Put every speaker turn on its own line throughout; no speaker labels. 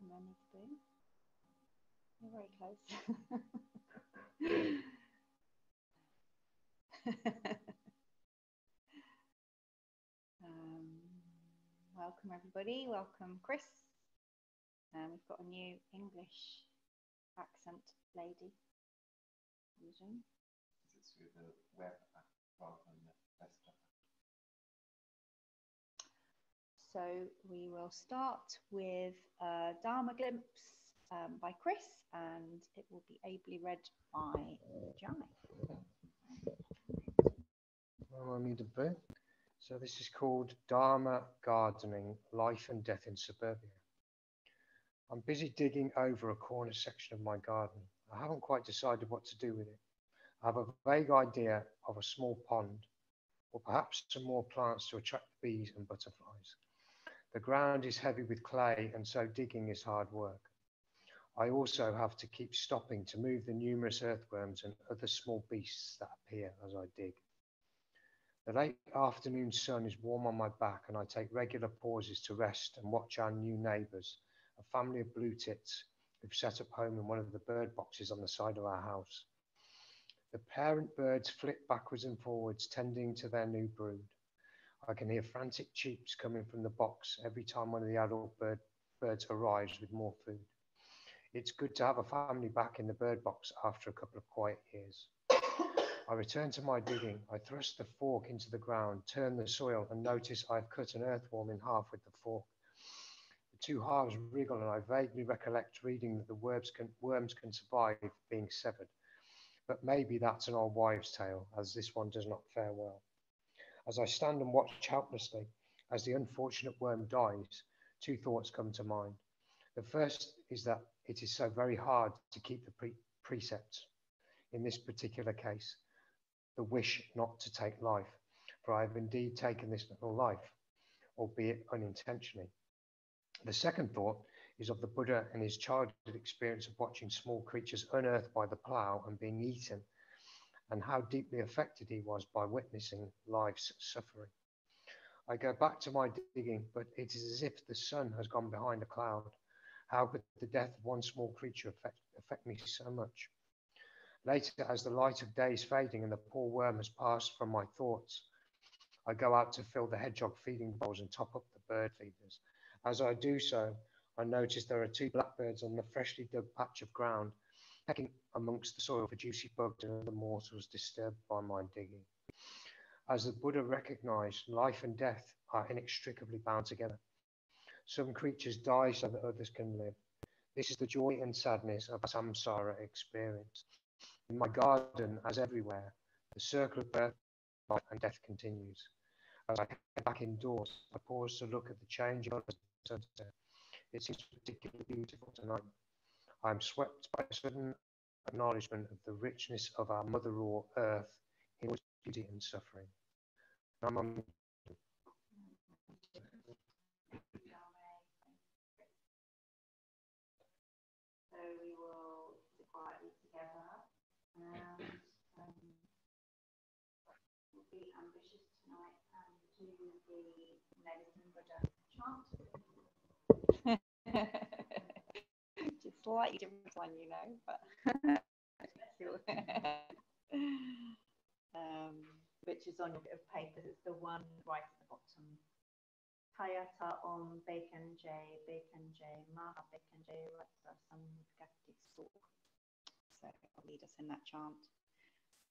Where I need to be. You're very close. Welcome everybody. Welcome Chris. We've got a new English accent lady on Zoom.
Is it through the web app rather than the desktop?
So we will start with Dharma Glimpse by Chris, and it will be ably read by Jai.
Well, Amitabha. So this is called Dharma Gardening, Life and Death in Suburbia. I'm busy digging over a corner section of my garden. I haven't quite decided what to do with it. I have a vague idea of a small pond, or perhaps some more plants to attract bees and butterflies. The ground is heavy with clay, and so digging is hard work. I also have to keep stopping to move the numerous earthworms and other small beasts that appear as I dig. The late afternoon sun is warm on my back, and I take regular pauses to rest and watch our new neighbours, a family of blue tits who've set up home in one of the bird boxes on the side of our house. The parent birds flit backwards and forwards, tending to their new brood. I can hear frantic cheeps coming from the box every time one of the adult birds arrives with more food. It's good to have a family back in the bird box after a couple of quiet years. I return to my digging. I thrust the fork into the ground, turn the soil, and notice I've cut an earthworm in half with the fork. The two halves wriggle, and I vaguely recollect reading that the worms can survive being severed. But maybe that's an old wives' tale, as this one does not fare well. As I stand and watch helplessly as the unfortunate worm dies, two thoughts come to mind. The first is that it is so very hard to keep the precepts. In this particular case, the wish not to take life, for I have indeed taken this little life, albeit unintentionally. The second thought is of the Buddha and his childhood experience of watching small creatures unearthed by the plough and being eaten, and how deeply affected he was by witnessing life's suffering. I go back to my digging, but it is as if the sun has gone behind a cloud. How could the death of one small creature affect me so much? Later, as the light of day is fading and the poor worm has passed from my thoughts, I go out to fill the hedgehog feeding bowls and top up the bird feeders. As I do so, I notice there are two blackbirds on the freshly dug patch of ground, pecking amongst the soil for juicy bugs and other morsels disturbed by my digging. As the Buddha recognized, life and death are inextricably bound together. Some creatures die so that others can live. This is the joy and sadness of a samsara experience. In my garden, as everywhere, the circle of birth, life, and death continues. As I head back indoors, I pause to look at the changing sunset. It seems particularly beautiful tonight. I am swept by a sudden acknowledgement of the richness of our Mother or Earth in its beauty and suffering.
So we will sit quietly together, and we'll be ambitious tonight and do the medicine Buddha chant. Just slightly different one, you know, but which is on your bit of paper. It's the one right at the bottom. Tayata Om Bacon J, Maha Bacon J, Ratsa Samgati Sok. So I'll lead us in that chant.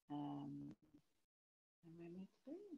And we'll move through.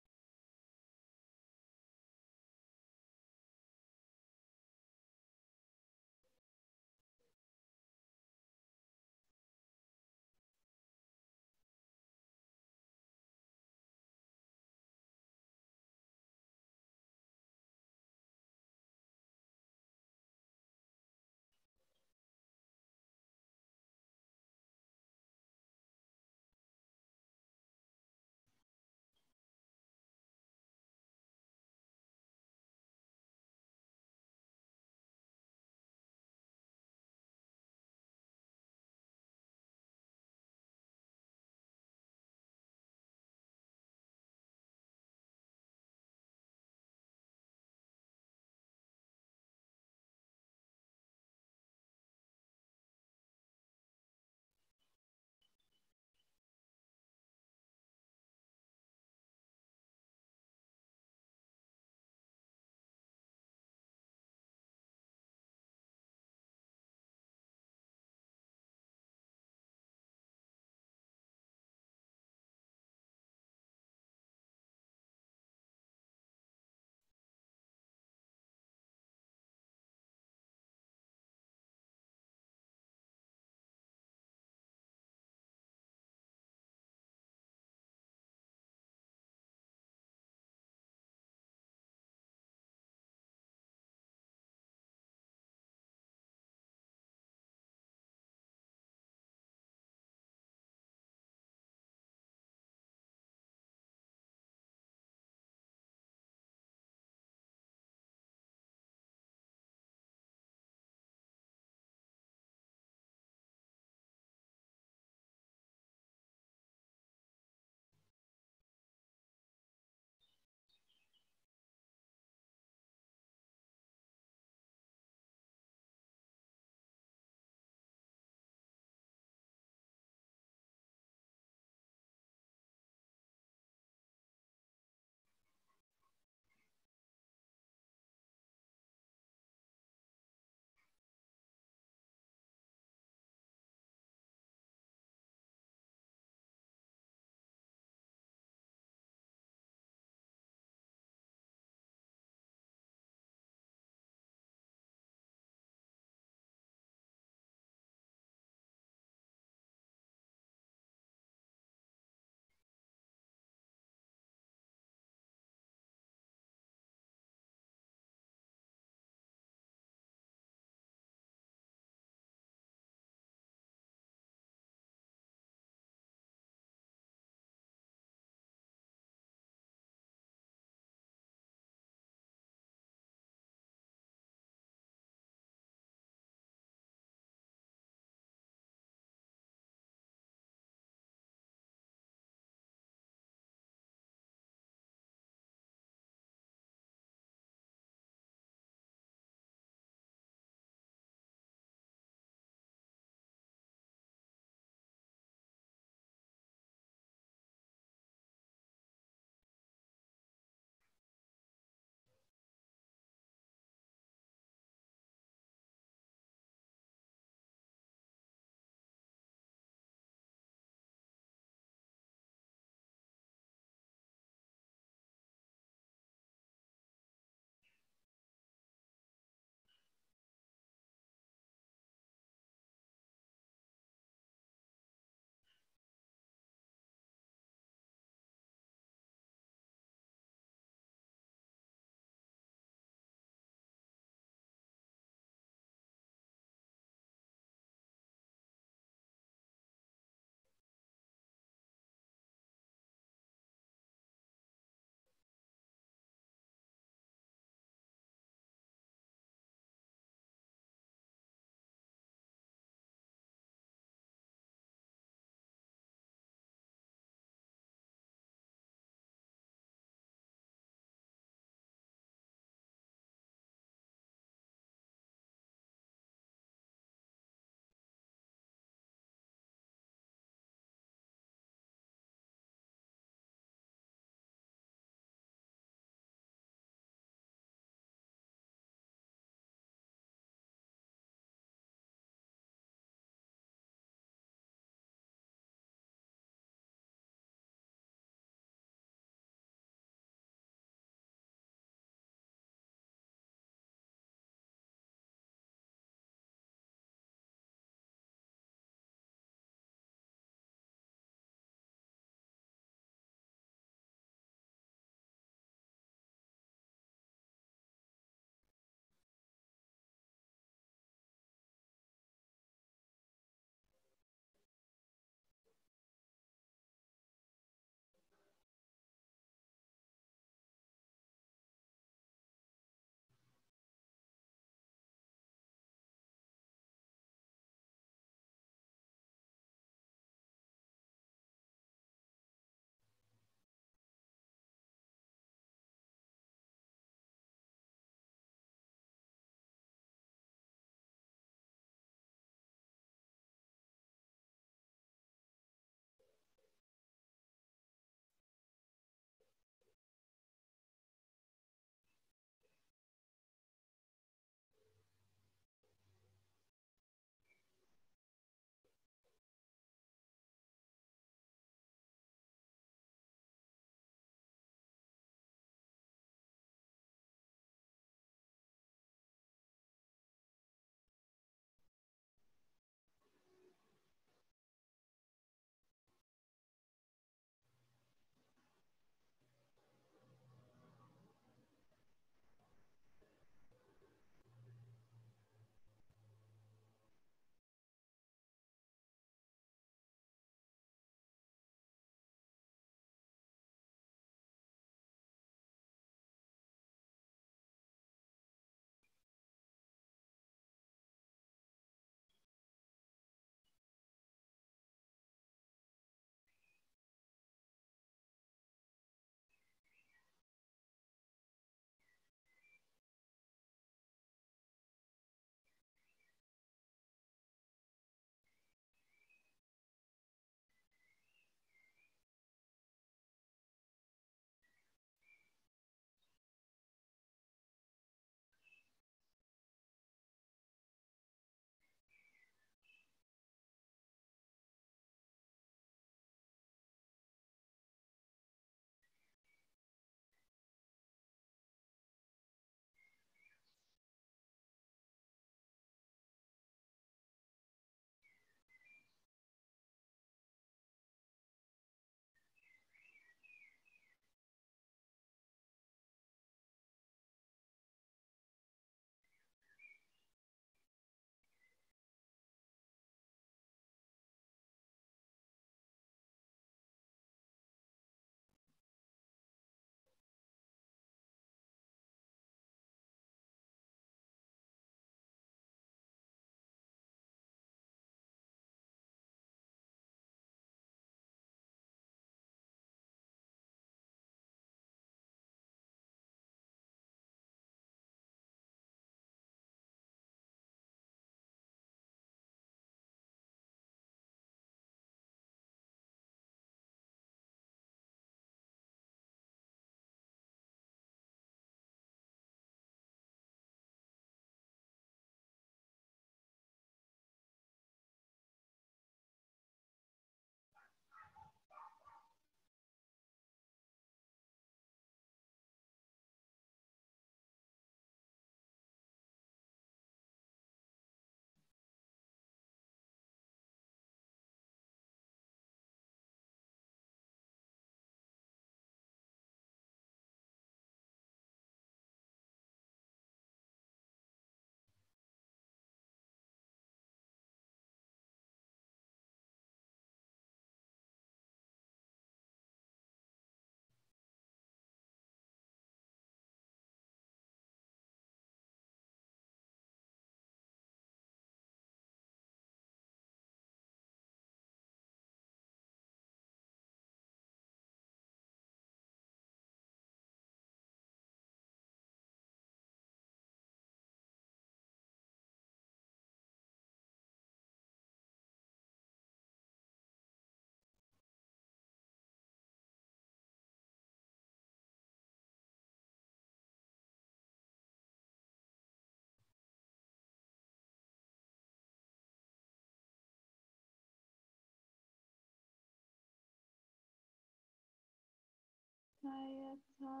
Hayata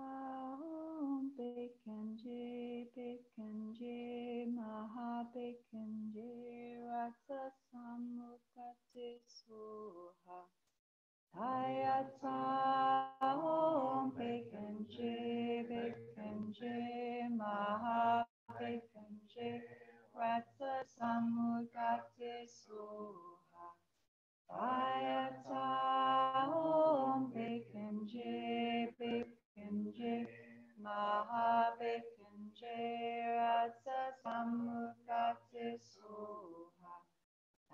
Om Bekenje Bekenje Maha Bekenje Rata Samukate Soha Hayata Om Bekenje Bekenje Maha Bekenje Rata Samukate Soha Hayata Om Bekenje Bekenje Maha Bekenje Rata Samukate Soha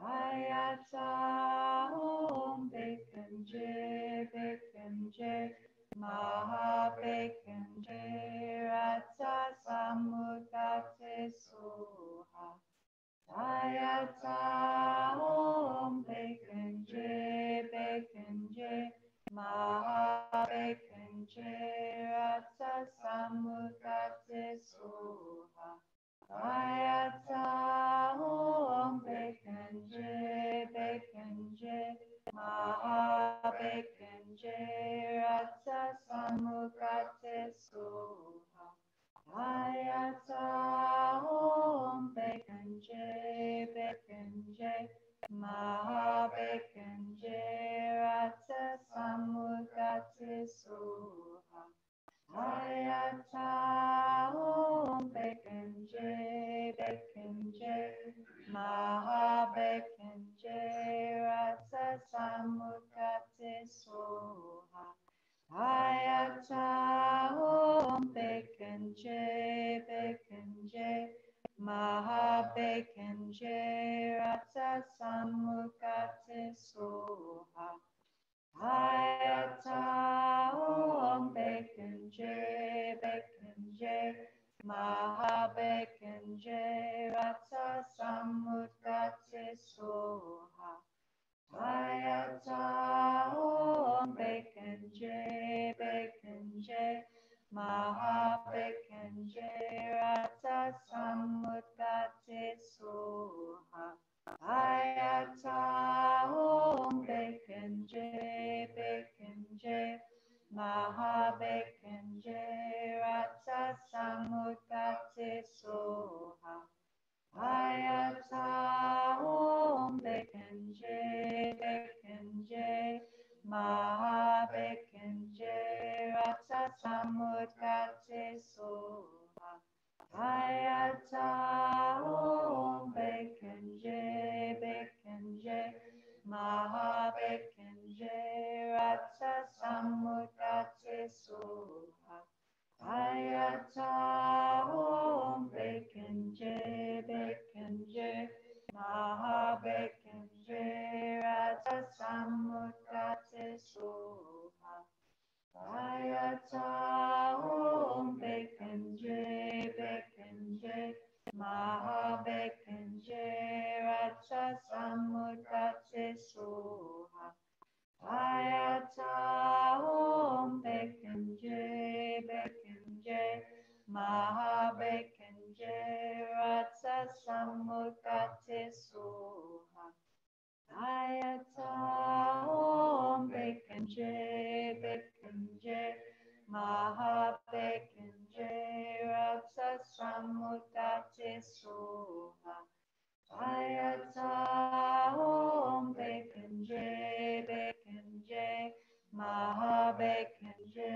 Hayata Om Bekenje Bekenje Maha Bekenje Rata Samukate Soha Hayata Om Bekenje Bekenje Maha Bekenje Rata Samukate Soha Hayata Om Bekenje Bekenje Maha Bekenje Rata Samukate Soha Hayata Om Bekenje Bekenje Maha Bekenje Rata Samukate Soha Hayata Om Bekenje Bekenje Maha Bekenje Rata Samukate Soha Hayata Om Bekenje Bekenje Maha Bekenje Rata Samukate Soha Hayata Om Bekenje Bekenje Maha Bekenje Rata Samukate Soha Hayata Om Bekenje Bekenje Maha Bekenje Rata Samukate Soha Hayata Om Bekenje Bekenje Maha Bekenje Rata Samukate Soha Hayata Om Bekenje Bekenje Maha Bekenje Rata Samukate Soha Hayata Om Bekenje Bekenje Maha Bekenje Rata Samukate Soha Hayata Om Bekenje Bekenje Maha Bekenje Rata Samukate Soha Hayata Om Bekenje Bekenje Maha Bekenje Rata Samukate Soha Hayata Om Bekenje Bekenje Maha Bekenje Rata Samukate Soha Hayata Om Bekenje Bekenje Maha Bekenje Rata Samukate Soha Hayata Om Bekenje Bekenje Maha Bekenje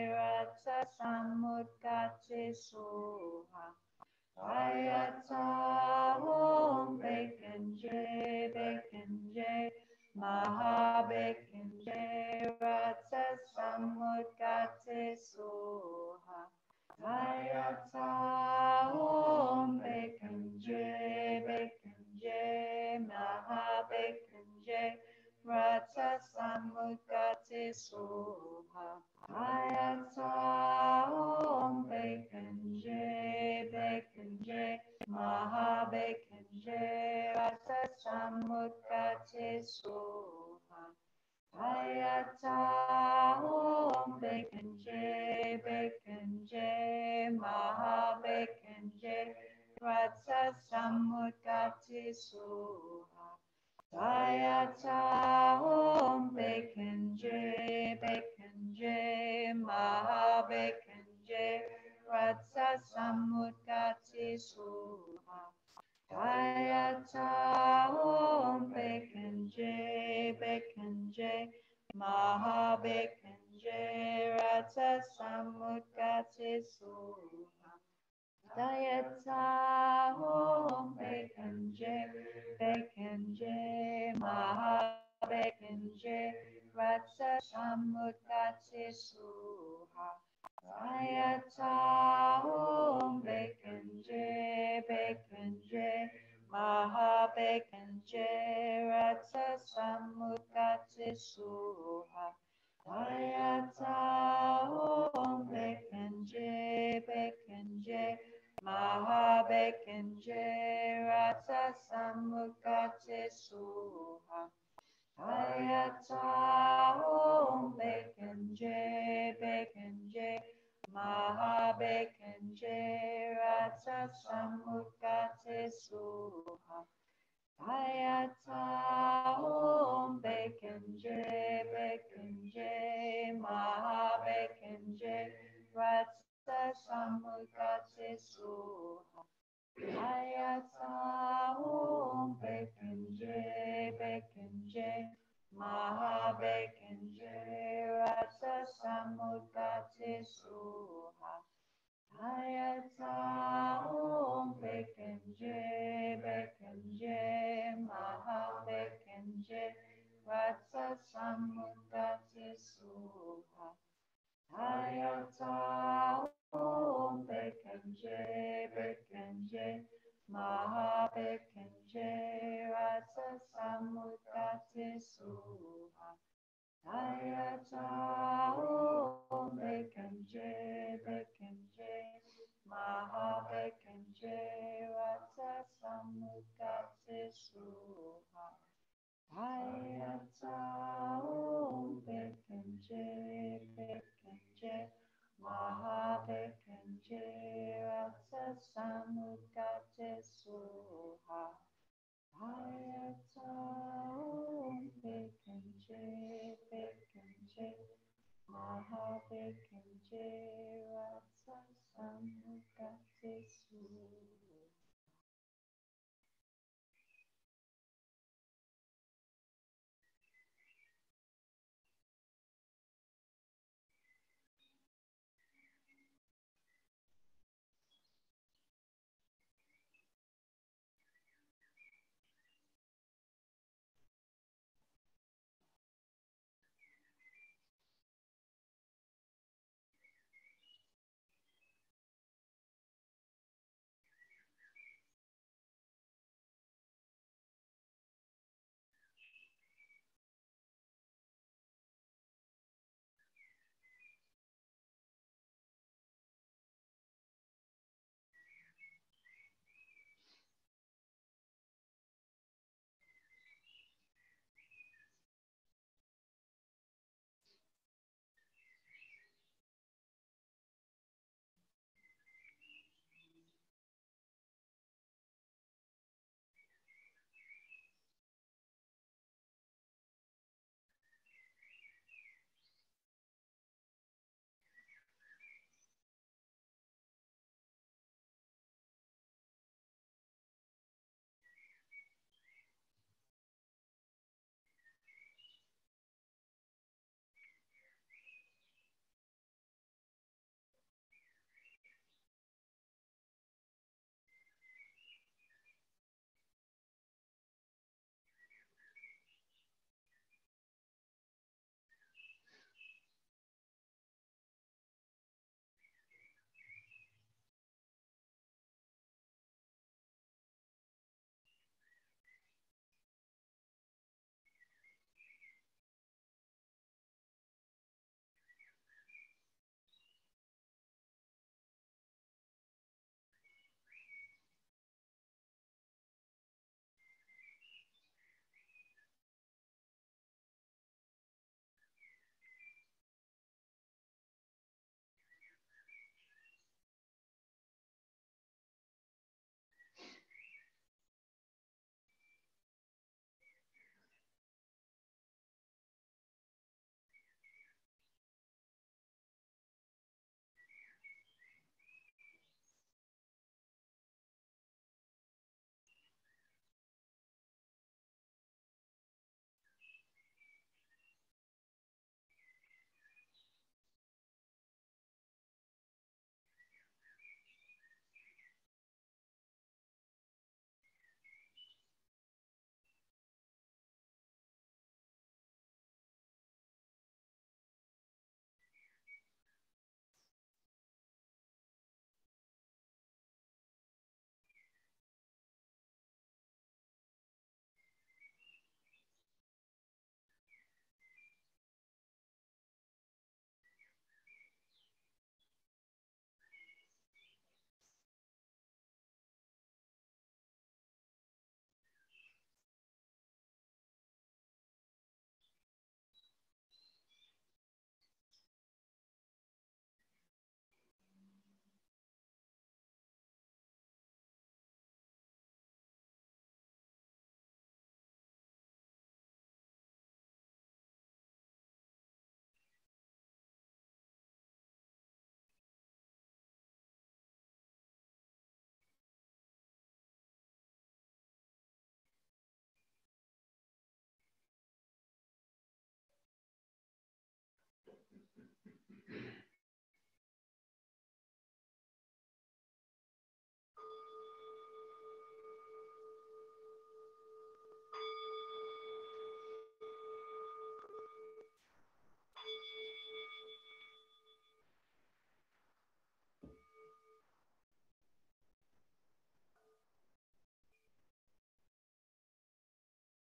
Rata Samukate Soha Hayata Om Bekenje Bekenje Maha Bekenje Rata Samukate Soha Hayata Om Bekenje Bekenje Maha Bekenje Rata Samukate Soha Hayata Om Bekenje Bekenje Maha Bekenje Rata Samukate Soha Hayata Om Bekenje Bekenje Maha Bekenje Rata Samukate Soha Hayata Om Bekenje Bekenje Maha Mahabekanje Rata Samudgati Suha Dayata Om Bekanje Bekanje Mahabekanje Rata Samudgati Suha Dayata Om Bekanje Bekanje Mahabekanje Rata Samudgati Suha Dayata Om Bekanje Bekanje Mahabekanje Rata Samudgati Suha Dayata Om Bekanje Bekanje Mahabekanje Rata Samudgati Suha Dayata Om Bekanje Bekanje Mahabekanje Rata Samudgati Suha Dayata Om Bekanje Bekanje Mahabekanje Rata Samudgati Suha Dayata Om Bekanje Bekanje Mahabekanje Rata Samudgati Suha Dayata Om Bekanje Bekanje Mahabekanje Rata Samudgati Suha Dayata Om Bekanje Bekanje Mahabekanje Rata Samudgati Suha Dayata Om Bekanje Bekanje Mahabekanje Rata Samudgati Suha Dayata Om Bekanje Bekanje Mahabekanje Rata Samudgati Suha.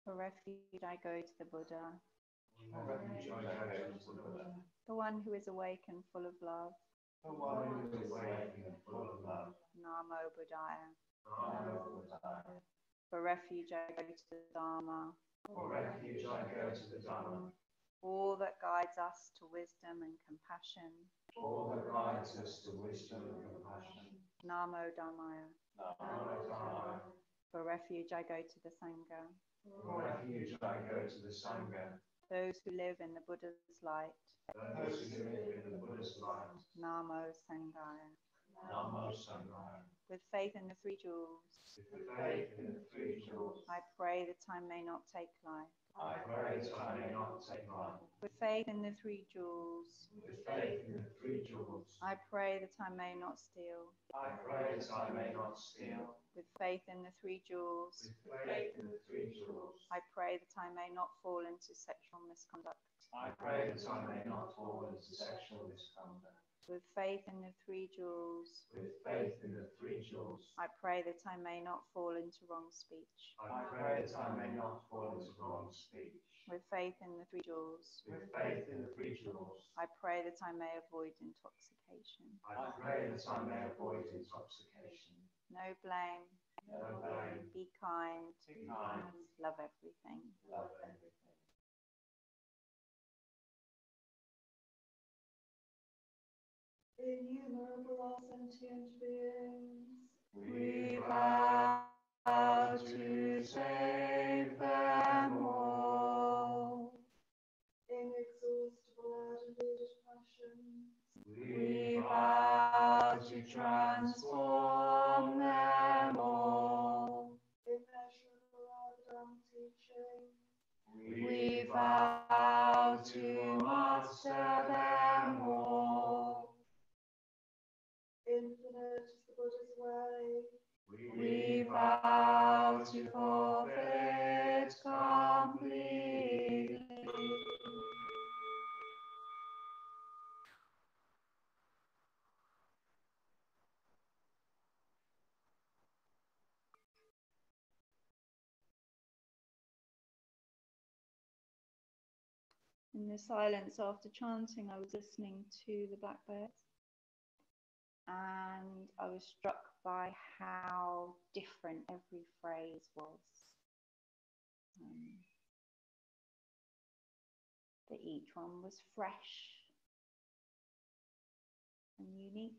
For refuge, I go to the Buddha,
For refuge, I go to the Buddha,
the one who is awake and full of love.
the one who is awake and full of love.
Namo Buddhaya.
Namo Buddhaya.
For refuge, I go to the Dharma,
For refuge, I go to the Dharma,
all that guides us to wisdom and compassion.
all that guides us to wisdom and compassion.
Namo Dhammaya.
Namo Buddhaya.
For refuge, I go to the Sangha,
For refuge, I go to the Sangha,
those who live in the Buddha's light.
those who live in the Buddha's light.
Namo Sanghaya.
Namo Sanghaya.
With faith in the three jewels,
With faith in the three jewels,
I pray that I may not take life.
I pray that I may not take life.
With faith in the three jewels,
With faith in the three jewels,
I pray that I may not steal.
I pray that I may not steal.
With faith in the three jewels,
With faith in the three jewels,
I pray that I may not fall into sexual misconduct.
I pray that I may not fall into sexual misconduct.
With faith in the three jewels,
With faith in the three jewels,
I pray that I may not fall into wrong speech.
I pray that I may not fall into wrong speech.
With faith in the three jewels,
With faith in the three jewels,
I pray that I may avoid intoxication.
I pray that I may avoid intoxication.
No blame,
No blame,
be kind,
be kind,
love everything.
love everything.
Innumerable all sentient beings,
We vow to save them all.
inexhaustible undiluted passions,
We vow to transform them all.
immeasurable ardent teaching,
We vow to master them all.
infinite is the Buddha's way,
We vow to fulfill it completely.
In the silence after chanting, I was listening to the blackbirds, and I was struck by how different every phrase was. That each one was fresh and unique.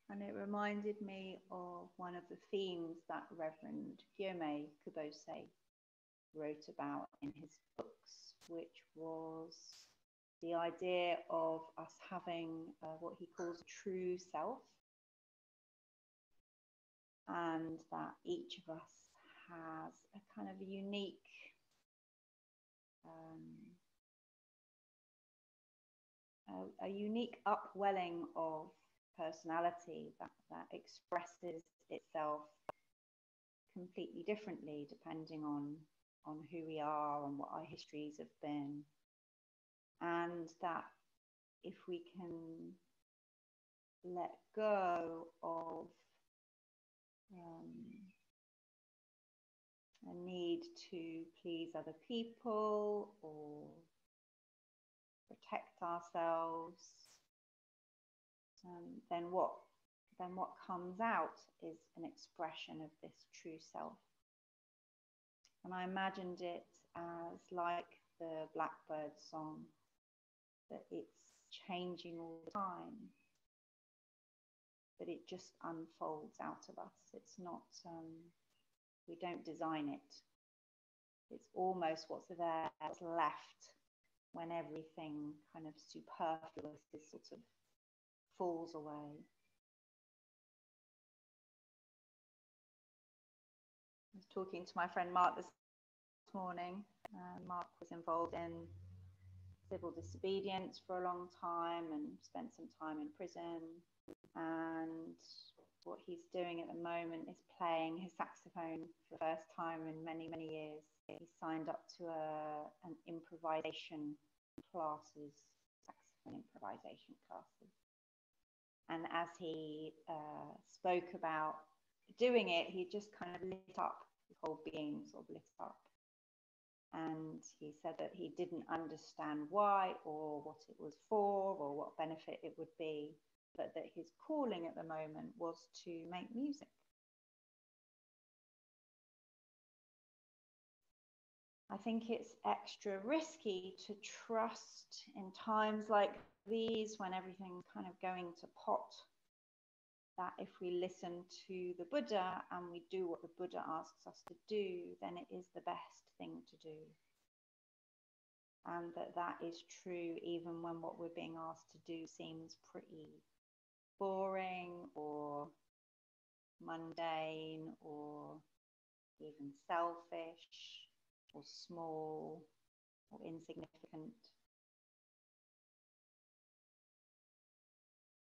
And it reminded me of one of the themes that Reverend Gyome Kubose wrote about in his books, which was the idea of us having what he calls true self, and that each of us has a kind of unique a unique upwelling of personality that expresses itself completely differently depending on who we are and what our histories have been, and that if we can let go of a need to please other people or protect ourselves, then what comes out is an expression of this true self. And I imagined it as like the blackbird song, that it's changing all the time, but it just unfolds out of us. It's not, we don't design it. It's almost what's there, what's left when everything kind of superfluous is sort of falls away. I was talking to my friend Mark this morning. Mark was involved in civil disobedience for a long time and spent some time in prison. And what he's doing at the moment is playing his saxophone for the first time in many, many years. He signed up to an improvisation classes, saxophone improvisation classes. And as he spoke about doing it, he just kind of lit up. whole being sort of lit up. And he said that he didn't understand why or what it was for or what benefit it would be, but that his calling at the moment was to make music. I think it's extra risky to trust in times like these when everything's kind of going to pot, that if we listen to the Buddha and we do what the Buddha asks us to do, then it is the best thing to do. And that is true even when what we're being asked to do seems pretty boring or mundane or even selfish or small or insignificant.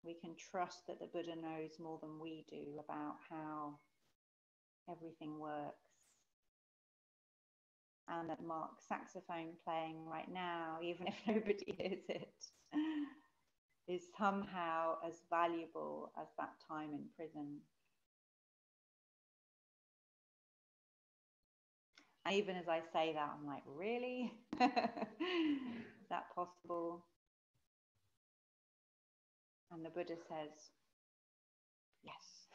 We can trust that the Buddha knows more than we do about how everything works. And that Mark's saxophone playing right now, even if nobody hears it, is somehow as valuable as that time in prison. And even as I say that, I'm like, really? Is that possible? And the Buddha says, yes.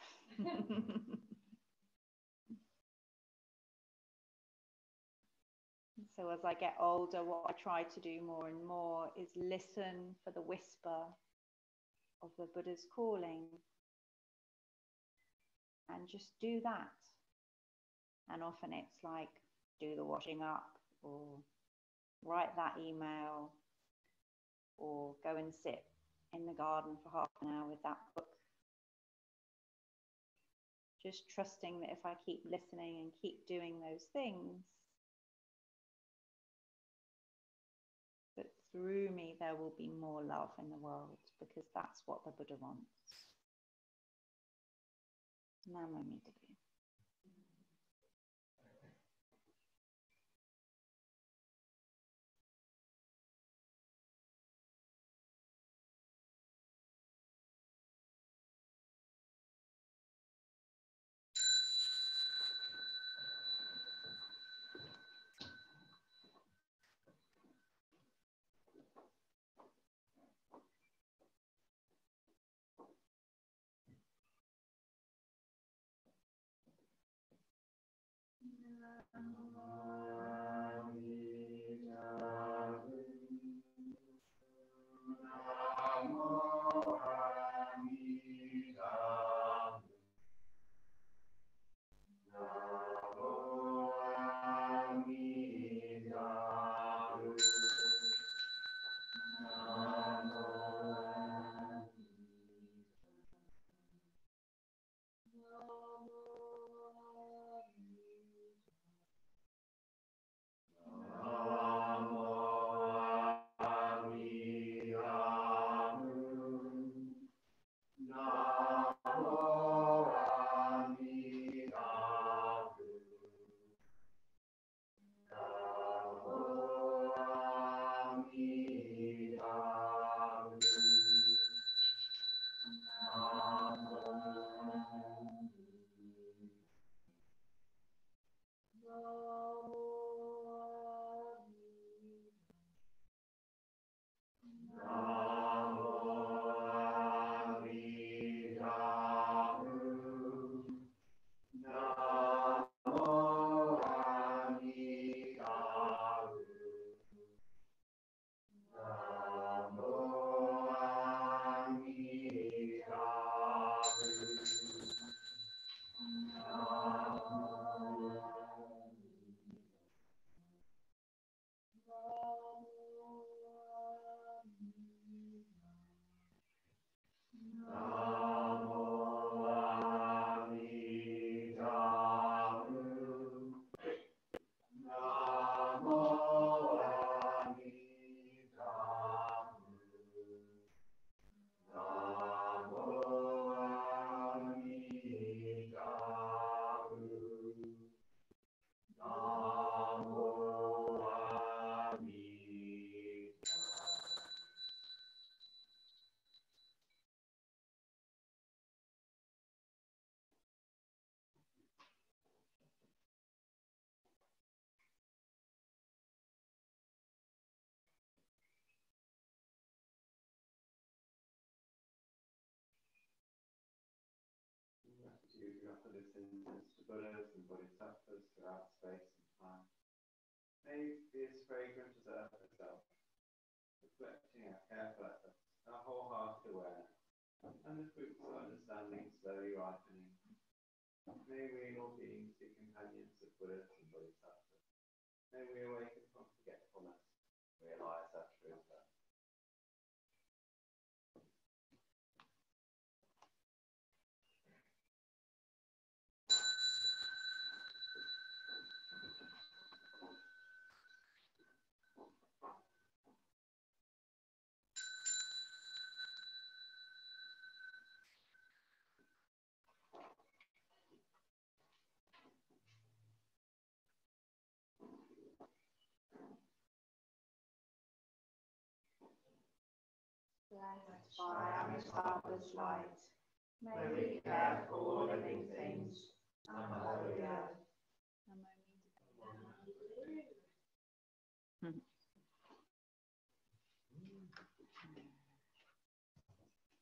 So as I get older, what I try to do more and more is listen for the whisper of the Buddha's calling and just do that. And often it's like, do the washing up, or write that email, or go and sit in the garden for half an hour with that book. Just trusting that if I keep listening and keep doing those things, that through me there will be more love in the world, because that's what the Buddha wants. Namo Amitabha.
offer this incense to Buddhas and Bodhisattvas throughout space and time. May it be as fragrant as earth itself, reflecting our careful efforts, our wholehearted awareness, and the fruits of understanding slowly ripening. May we all beings be companions of Buddhas and Bodhisattvas. May we awaken from forgetfulness, realize our true self.
Blessed by Amitabha's light, may we care for all living things and the holy earth. Namo